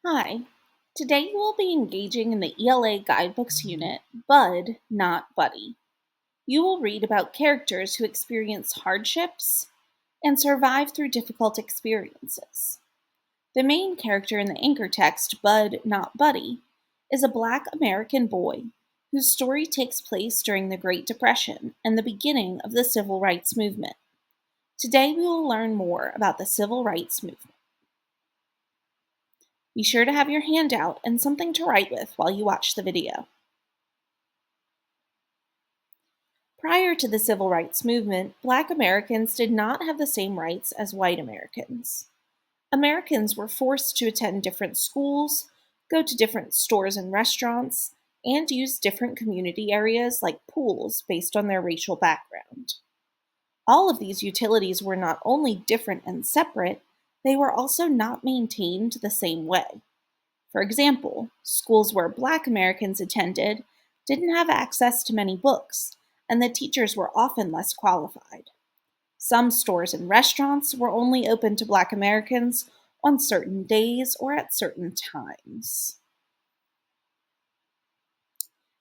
Hi. Today you will be engaging in the ELA Guidebooks unit, Bud, Not Buddy. You will read about characters who experience hardships and survive through difficult experiences. The main character in the anchor text, Bud, Not Buddy, is a Black American boy whose story takes place during the Great Depression and the beginning of the Civil Rights Movement. Today we will learn more about the Civil Rights Movement. Be sure to have your handout and something to write with while you watch the video. Prior to the Civil Rights Movement, Black Americans did not have the same rights as white Americans. Americans were forced to attend different schools, go to different stores and restaurants, and use different community areas like pools based on their racial background. All of these utilities were not only different and separate, they were also not maintained the same way. For example, schools where Black Americans attended didn't have access to many books, and the teachers were often less qualified. Some stores and restaurants were only open to Black Americans on certain days or at certain times.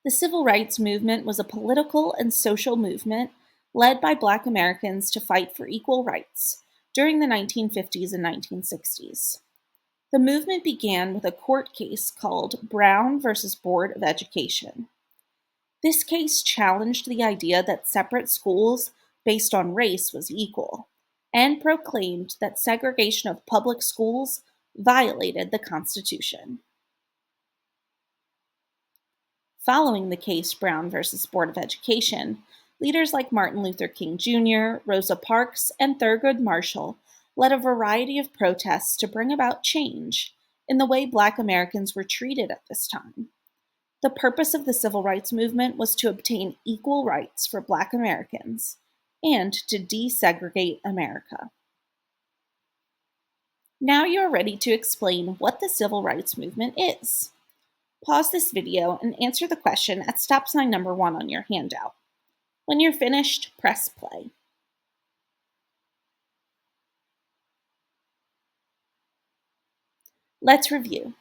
The Civil Rights Movement was a political and social movement led by Black Americans to fight for equal rights during the 1950s and 1960s. The movement began with a court case called Brown versus Board of Education. This case challenged the idea that separate schools based on race was equal, and proclaimed that segregation of public schools violated the Constitution. Following the case Brown versus Board of Education, leaders like Martin Luther King Jr., Rosa Parks, and Thurgood Marshall led a variety of protests to bring about change in the way Black Americans were treated at this time. The purpose of the Civil Rights Movement was to obtain equal rights for Black Americans and to desegregate America. Now you are ready to explain what the Civil Rights Movement is. Pause this video and answer the question at stop sign number 1 on your handout. When you're finished, press play. Let's review.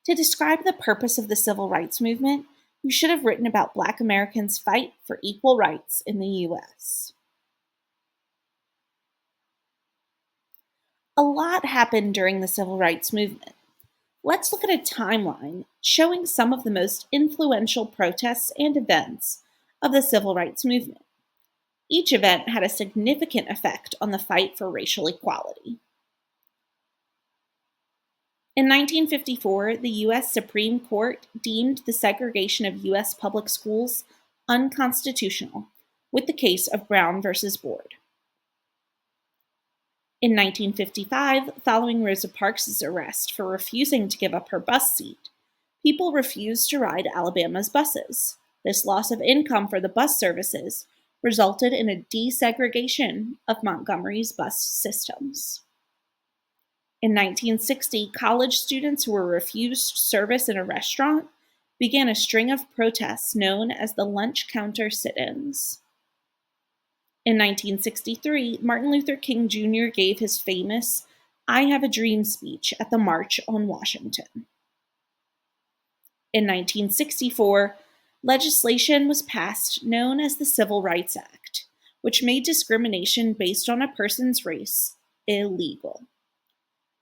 To describe the purpose of the Civil Rights Movement, you should have written about Black Americans' fight for equal rights in the U.S. A lot happened during the Civil Rights Movement. Let's look at a timeline showing some of the most influential protests and events of the Civil Rights Movement. Each event had a significant effect on the fight for racial equality. In 1954, the U.S. Supreme Court deemed the segregation of U.S. public schools unconstitutional with the case of Brown versus Board. In 1955, following Rosa Parks' arrest for refusing to give up her bus seat, people refused to ride Alabama's buses. This loss of income for the bus services resulted in a desegregation of Montgomery's bus systems. In 1960, college students who were refused service in a restaurant began a string of protests known as the lunch counter sit-ins. In 1963, Martin Luther King Jr. gave his famous "I Have a Dream" speech at the March on Washington. In 1964, legislation was passed known as the Civil Rights Act, which made discrimination based on a person's race illegal.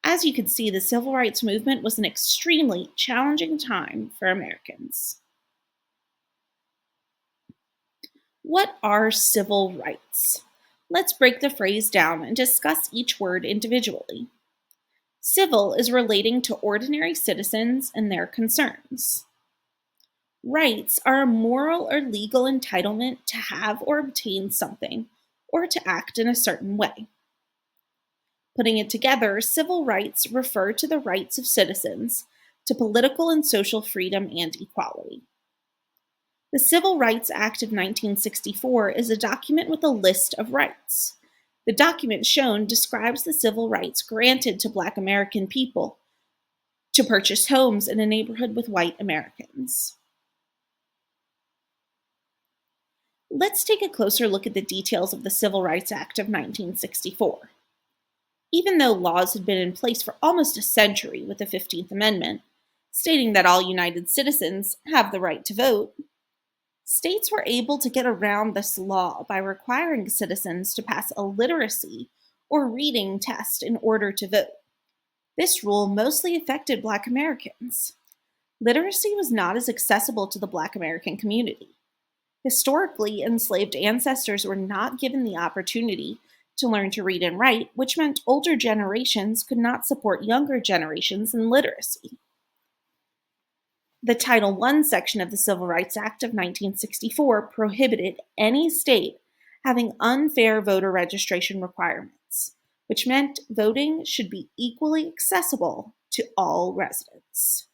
As you can see, the Civil Rights Movement was an extremely challenging time for Americans. What are civil rights? Let's break the phrase down and discuss each word individually. Civil is relating to ordinary citizens and their concerns. Rights are a moral or legal entitlement to have or obtain something, or to act in a certain way. Putting it together, civil rights refer to the rights of citizens to political and social freedom and equality. The Civil Rights Act of 1964 is a document with a list of rights. The document shown describes the civil rights granted to Black American people to purchase homes in a neighborhood with white Americans. Let's take a closer look at the details of the Civil Rights Act of 1964. even though laws had been in place for almost a century with the 15th Amendment, stating that all United citizens have the right to vote. States were able to get around this law by requiring citizens to pass a literacy or reading test in order to vote. This rule mostly affected Black Americans. Literacy was not as accessible to the Black American community. Historically, enslaved ancestors were not given the opportunity to learn to read and write, which meant older generations could not support younger generations in literacy. The Title I section of the Civil Rights Act of 1964 prohibited any state having unfair voter registration requirements, which meant voting should be equally accessible to all residents.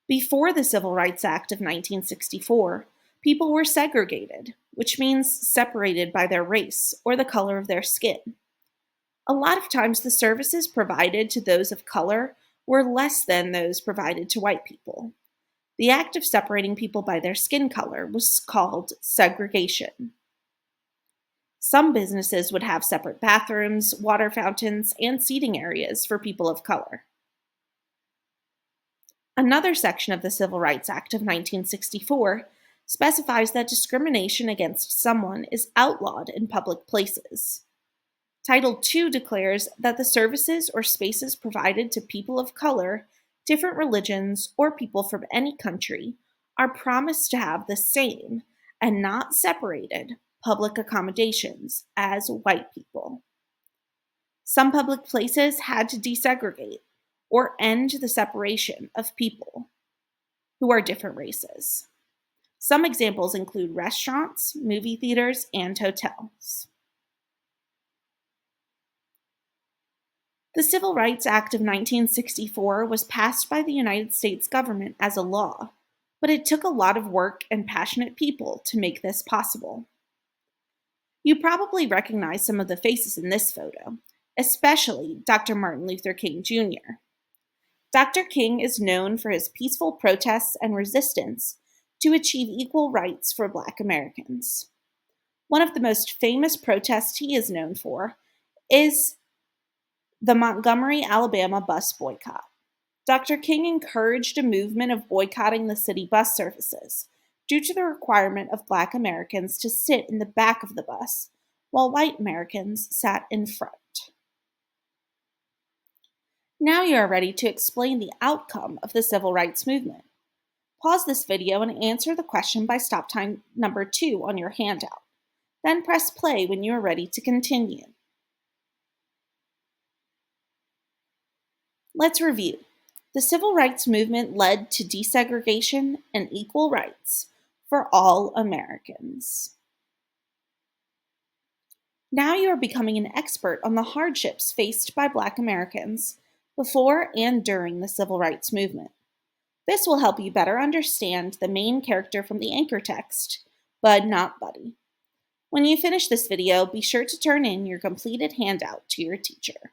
Before the Civil Rights Act of 1964, people were segregated, which means separated by their race or the color of their skin. A lot of times the services provided to those of color were less than those provided to white people. The act of separating people by their skin color was called segregation. Some businesses would have separate bathrooms, water fountains, and seating areas for people of color. Another section of the Civil Rights Act of 1964 specifies that discrimination against someone is outlawed in public places. Title II declares that the services or spaces provided to people of color, different religions, or people from any country are promised to have the same and not separated public accommodations as white people. Some public places had to desegregate or end the separation of people who are different races. Some examples include restaurants, movie theaters, and hotels. The Civil Rights Act of 1964 was passed by the United States government as a law, but it took a lot of work and passionate people to make this possible. You probably recognize some of the faces in this photo, especially Dr. Martin Luther King Jr. Dr. King is known for his peaceful protests and resistance to achieve equal rights for Black Americans. One of the most famous protests he is known for is the Montgomery, Alabama bus boycott. Dr. King encouraged a movement of boycotting the city bus services due to the requirement of Black Americans to sit in the back of the bus while white Americans sat in front. Now you are ready to explain the outcome of the civil rights movement. Pause this video and answer the question by stop time number 2 on your handout. Then press play when you are ready to continue. Let's review. The civil rights movement led to desegregation and equal rights for all Americans. Now you are becoming an expert on the hardships faced by Black Americans before and during the civil rights movement. This will help you better understand the main character from the anchor text, Bud Not Buddy. When you finish this video, be sure to turn in your completed handout to your teacher.